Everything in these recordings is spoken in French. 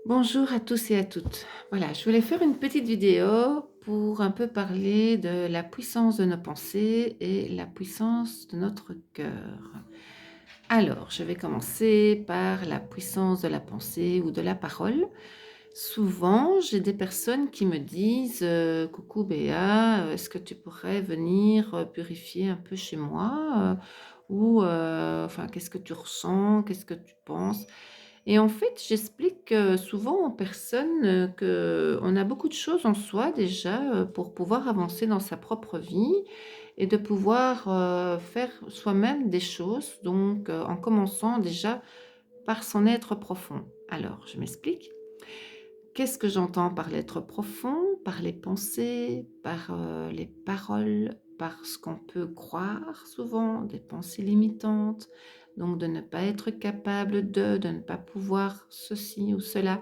Bonjour à tous et à toutes. Voilà, je voulais faire une petite vidéo pour un peu parler de la puissance de nos pensées et la puissance de notre cœur. Alors, je vais commencer par la puissance de la pensée ou de la parole. Souvent, j'ai des personnes qui me disent Coucou Béa, est-ce que tu pourrais venir purifier un peu chez moi enfin, qu'est-ce que tu ressens, qu'est-ce que tu penses? Et en fait, j'explique, souvent aux personnes, qu'on a beaucoup de choses en soi déjà, pour pouvoir avancer dans sa propre vie et de pouvoir, faire soi-même des choses, donc en commençant déjà par son être profond. Alors, je m'explique. Qu'est-ce que j'entends par l'être profond? Par les pensées, par, les paroles, par ce qu'on peut croire souvent, des pensées limitantes, donc de ne pas être capable de ne pas pouvoir ceci ou cela,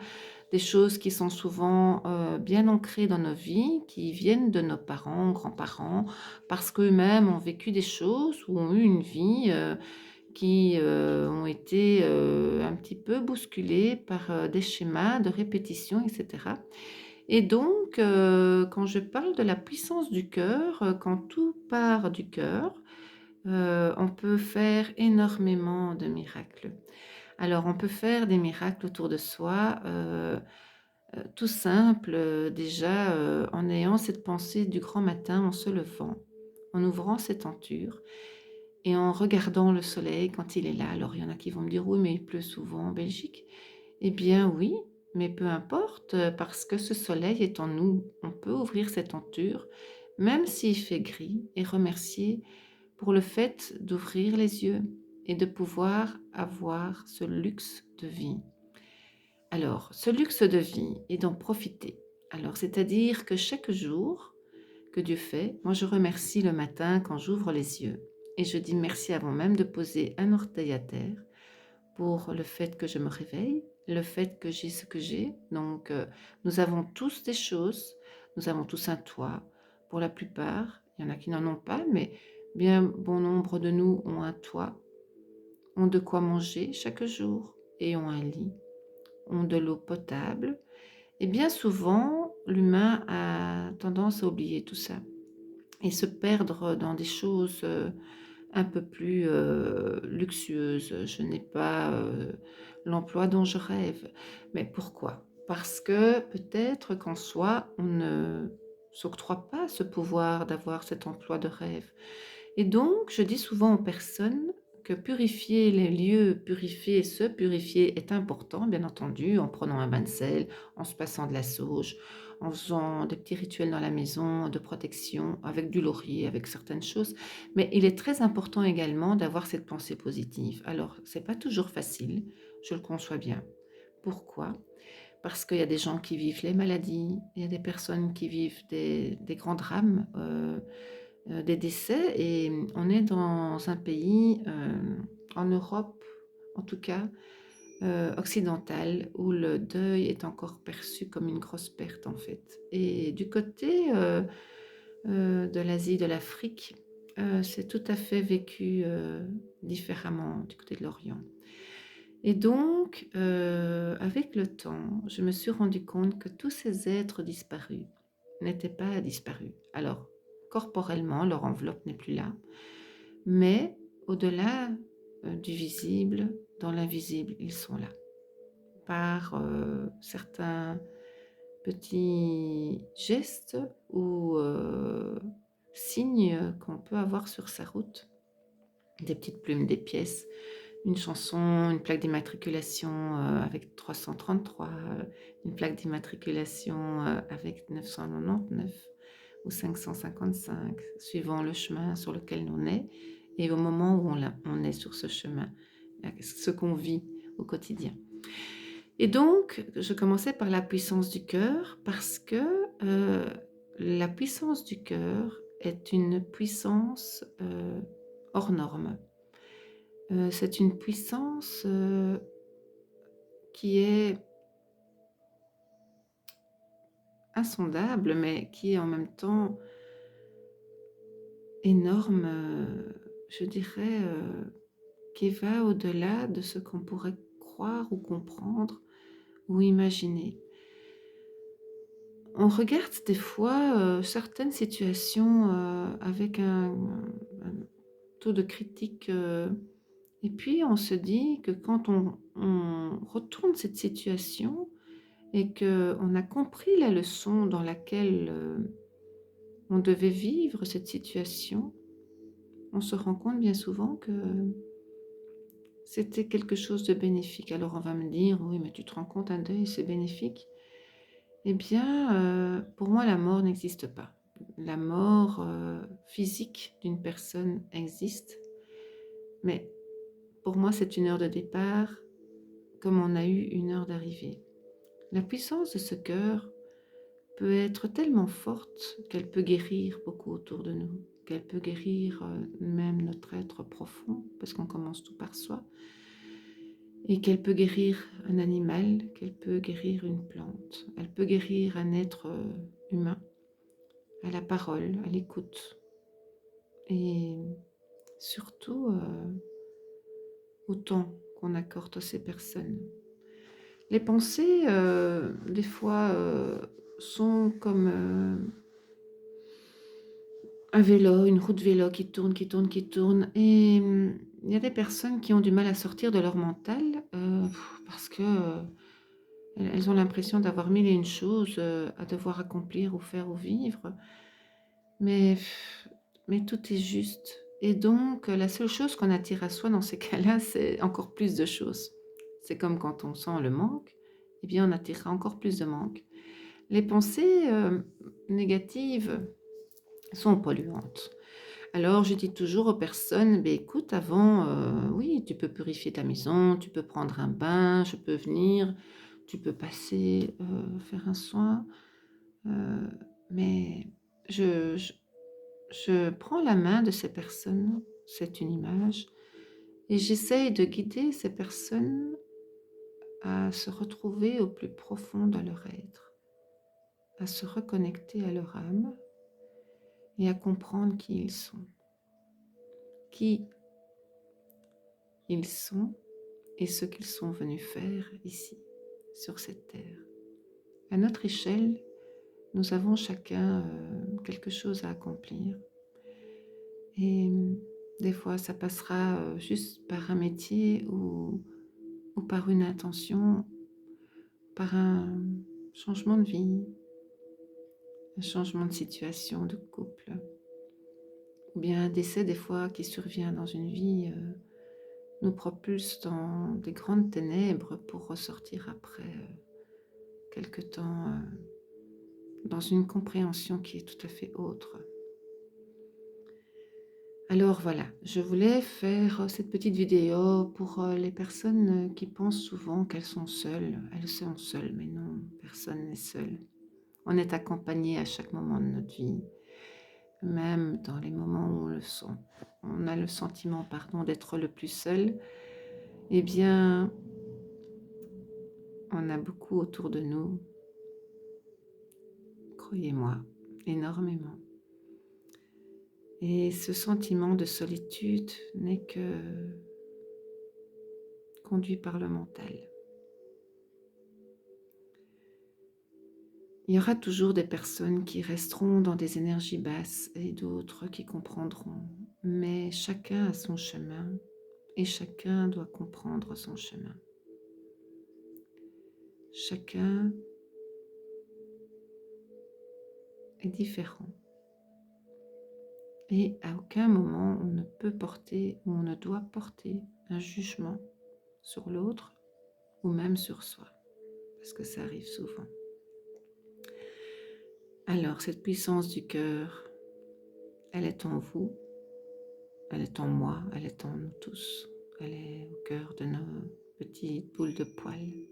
des choses qui sont souvent, bien ancrées dans nos vies, qui viennent de nos parents, grands-parents, parce qu'eux-mêmes ont vécu des choses ou ont eu une vie, qui, ont été, un petit peu bousculés par, des schémas de répétition et cetera. Et donc, quand je parle de la puissance du cœur, quand tout part du cœur, on peut faire énormément de miracles. Alors on peut faire des miracles autour de soi, tout simple, déjà, en ayant cette pensée du grand matin en se levant, en ouvrant ses tentures et en regardant le soleil quand il est là. Alors il y en a qui vont me dire: «Oui, mais il pleut souvent en Belgique». Eh bien oui, mais peu importe, parce que ce soleil est en nous. On peut ouvrir ses tentures, même s'il fait gris, et remercier pour le fait d'ouvrir les yeux et de pouvoir avoir ce luxe de vie. Alors, ce luxe de vie et d'en profiter. Alors, c'est-à-dire que chaque jour que Dieu fait, moi je remercie le matin quand j'ouvre les yeux et je dis merci avant même de poser un orteil à terre pour le fait que je me réveille, le fait que j'ai ce que j'ai. Donc, nous avons tous des choses, nous avons tous un toit. Pour la plupart, il y en a qui n'en ont pas, mais bien bon nombre de nous ont un toit, ont de quoi manger chaque jour et ont un lit, ont de l'eau potable. Et bien souvent, l'humain a tendance à oublier tout ça et se perdre dans des choses un peu plus luxueuses. Je n'ai pas l'emploi dont je rêve. Mais pourquoi? Parce que peut-être qu'en soi, on ne s'octroie pas ce pouvoir d'avoir cet emploi de rêve. Et donc, je dis souvent aux personnes que purifier les lieux, purifier, se purifier est important, bien entendu, en prenant un bain de sel, en se passant de la sauge, en faisant des petits rituels dans la maison de protection, avec du laurier, avec certaines choses. Mais il est très important également d'avoir cette pensée positive. Alors, c'est pas toujours facile, je le conçois bien. Pourquoi? Parce qu'il y a des gens qui vivent les maladies, il y a des personnes qui vivent des grands drames, des décès et on est dans un pays, en Europe en tout cas, occidental, où le deuil est encore perçu comme une grosse perte en fait. Et du côté, de l'Asie, de l'Afrique, c'est tout à fait vécu, différemment du côté de l'Orient. Et donc, avec le temps, je me suis rendu compte que tous ces êtres disparus n'étaient pas disparus. Alors, corporellement, leur enveloppe n'est plus là, mais au-delà, du visible, dans l'invisible, ils sont là. Par, certains petits gestes ou, signes qu'on peut avoir sur sa route. Des petites plumes, des pièces, une chanson, une plaque d'immatriculation, avec 333, une plaque d'immatriculation, avec 999 ou 555, suivant le chemin sur lequel on est et au moment où on est sur ce chemin, ce qu'on vit au quotidien. Et donc, je commençais par la puissance du cœur parce que, la puissance du cœur est une puissance, hors norme. C'est une puissance, qui est insondable, mais qui est en même temps énorme, je dirais, qui va au-delà de ce qu'on pourrait croire ou comprendre ou imaginer. On regarde des fois certaines situations avec un taux de critique et puis on se dit que quand on retourne cette situation et qu'on a compris la leçon dans laquelle on devait vivre cette situation, on se rend compte bien souvent que c'était quelque chose de bénéfique. Alors on va me dire, oui, mais tu te rends compte, un deuil, c'est bénéfique. Eh bien, pour moi, la mort n'existe pas. La mort physique d'une personne existe, mais pour moi, c'est une heure de départ comme on a eu une heure d'arrivée. La puissance de ce cœur peut être tellement forte qu'elle peut guérir beaucoup autour de nous, qu'elle peut guérir même notre être profond, parce qu'on commence tout par soi, et qu'elle peut guérir un animal, qu'elle peut guérir une plante, elle peut guérir un être humain, à la parole, à l'écoute, et surtout au temps qu'on accorde à ces personnes. Les pensées, des fois, sont comme un vélo, une roue de vélo qui tourne, qui tourne, qui tourne. Et il y a des personnes qui ont du mal à sortir de leur mental parce que elles ont l'impression d'avoir mille et une choses à devoir accomplir ou faire ou vivre. Mais, mais tout est juste. Et donc, la seule chose qu'on attire à soi dans ces cas-là, c'est encore plus de choses. C'est comme quand on sent le manque, eh bien, on attirera encore plus de manque. Les pensées négatives sont polluantes. Alors, je dis toujours aux personnes, ben, écoute, avant, oui, tu peux purifier ta maison, tu peux prendre un bain, je peux venir, tu peux passer, faire un soin, euh, mais je, je, je prends la main de ces personnes, c'est une image, et j'essaye de guider ces personnes à se retrouver au plus profond de leur être, à se reconnecter à leur âme et à comprendre qui ils sont. Qui ils sont et ce qu'ils sont venus faire ici, sur cette terre. À notre échelle, nous avons chacun quelque chose à accomplir. Et des fois, ça passera juste par un métier ou par une intention, par un changement de vie, un changement de situation de couple, ou bien un décès des fois qui survient dans une vie nous propulse dans des grandes ténèbres pour ressortir après quelque temps dans une compréhension qui est tout à fait autre. Alors voilà, je voulais faire cette petite vidéo pour les personnes qui pensent souvent qu'elles sont seules. Elles sont seules, mais non, personne n'est seul. On est accompagné à chaque moment de notre vie, même dans les moments où on a le sentiment d'être le plus seul. Eh bien, on a beaucoup autour de nous, croyez-moi, énormément. Et ce sentiment de solitude n'est que conduit par le mental. Il y aura toujours des personnes qui resteront dans des énergies basses et d'autres qui comprendront, mais chacun a son chemin et chacun doit comprendre son chemin. Chacun est différent. Et à aucun moment on ne peut porter ou on ne doit porter un jugement sur l'autre ou même sur soi, parce que ça arrive souvent. Alors cette puissance du cœur, elle est en vous, elle est en moi, elle est en nous tous. Elle est au cœur de nos petites boules de poils.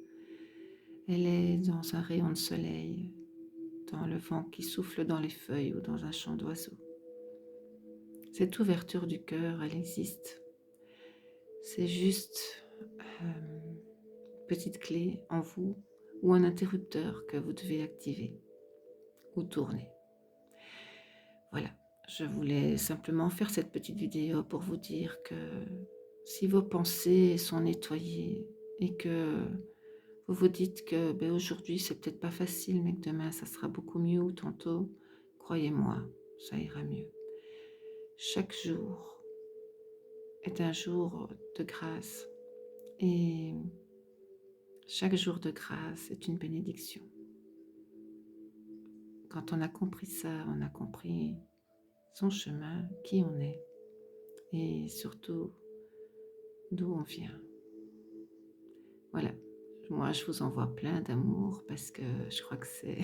Elle est dans un rayon de soleil, dans le vent qui souffle dans les feuilles ou dans un chant d'oiseaux. Cette ouverture du cœur, elle existe. C'est juste une petite clé en vous ou un interrupteur que vous devez activer ou tourner. Voilà, je voulais simplement faire cette petite vidéo pour vous dire que si vos pensées sont nettoyées et que vous vous dites que aujourd'hui c'est peut-être pas facile, mais que demain ça sera beaucoup mieux ou tantôt, croyez-moi, ça ira mieux. Chaque jour est un jour de grâce et chaque jour de grâce est une bénédiction. Quand on a compris ça, on a compris son chemin, qui on est et surtout d'où on vient. Voilà, moi je vous envoie plein d'amour parce que je crois que c'est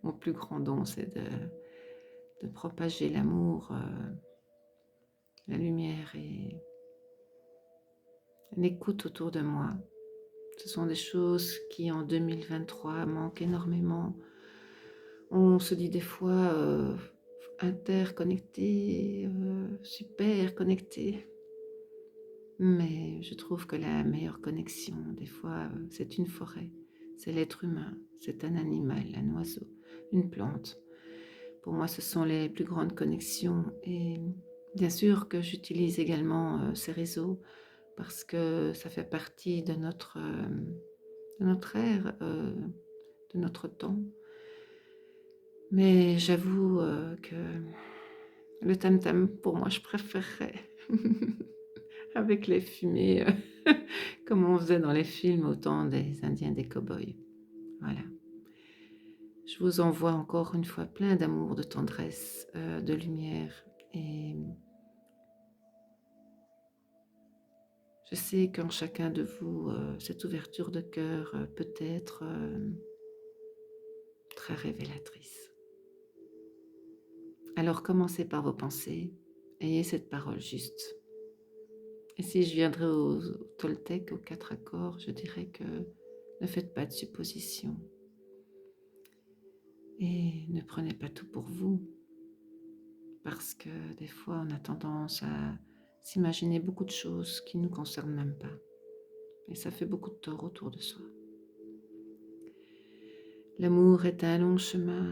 mon plus grand don, c'est de propager l'amour, la lumière et l'écoute autour de moi. Ce sont des choses qui en 2023 manquent énormément. On se dit des fois interconnecté, super connecté. Mais je trouve que la meilleure connexion, des fois, c'est une forêt, c'est l'être humain, c'est un animal, un oiseau, une plante. Pour moi, ce sont les plus grandes connexions. Et bien sûr que j'utilise également ces réseaux parce que ça fait partie de notre ère, de notre temps. Mais j'avoue que le tam-tam, pour moi, je préférerais avec les fumées, comme on faisait dans les films au temps des Indiens, des cow-boys. Voilà. Je vous envoie encore une fois plein d'amour, de tendresse, de lumière. Et je sais qu'en chacun de vous, cette ouverture de cœur peut être très révélatrice. Alors commencez par vos pensées, ayez cette parole juste. Et si je viendrais au Toltec, aux 4 accords, je dirais que ne faites pas de suppositions. Et ne prenez pas tout pour vous, parce que des fois on a tendance à s'imaginer beaucoup de choses qui ne nous concernent même pas. Et ça fait beaucoup de tort autour de soi. L'amour est un long chemin